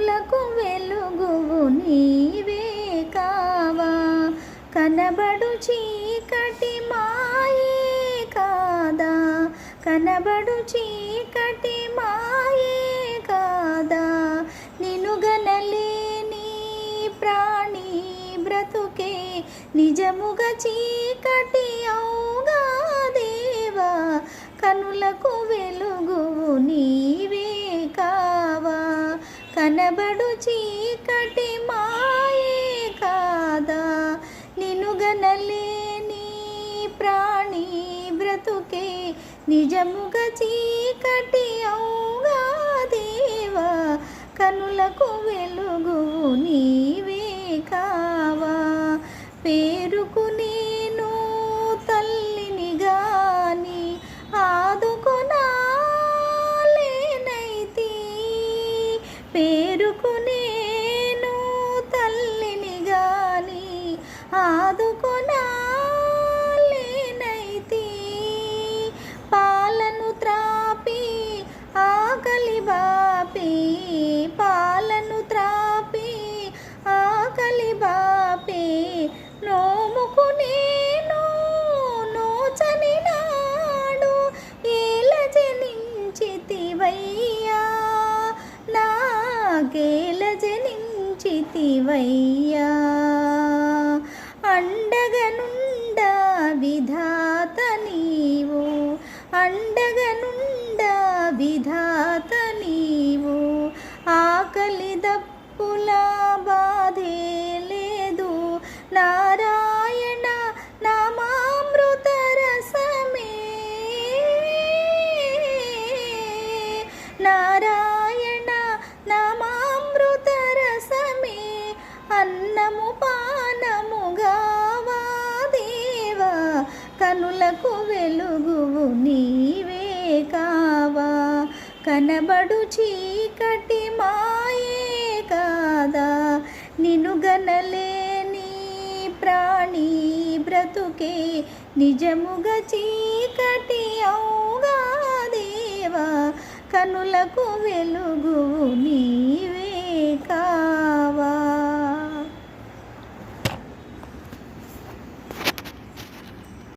కనులకు వెలుగువు నీవే కావా, కనబడు చీకటి మాయే కాదా, కనబడు చీకటి మాయే కాదా, నిన్ను గనలేని ప్రాణి బ్రతుకే నిజముగా చీకటి అవుగా దేవా, కనులకు వెలుగువు నీవే కావా, కనబడు చీకటి మాయే కాదా, నిన్ను గనలేని ప్రాణి బ్రతుకే నిజముగా చీకటి అవుగా దేవా, కనులకు వెలుగువు నీవే కావా. పేరుకు నేను తల్లిని గాని ఆదుకొనాలేనైతి, పేరుకు నేను తల్లిని గాని ఆదుకొనాలేనైతి, పాలను త్రాపి ఆకలి బాపి, పాలను త్రాపి ఆకలి బాపి, నోముకు నేను నోచని నాడు ఏల జనించితివయ్యా, నాకేల జనించితివయ్యా, అండగనుండ విధాత నీవు, అండగనుండ విధాత నీవు, ఆకలి దప్పుల బాధే లేదు, నారాయణ నామామృత రసమే, నారాయణ నామామృత రసమే, అన్నము పానముగావా దేవా, కనులకు వెలుగువు నీవే కావా, కనబడు చీకటి మాయే కాదా, నిన్ను గనలేని ప్రాణి బ్రతుకే నిజముగా చీకటి అవుగా దేవా, కనులకు వెలుగువు నీవే కావా.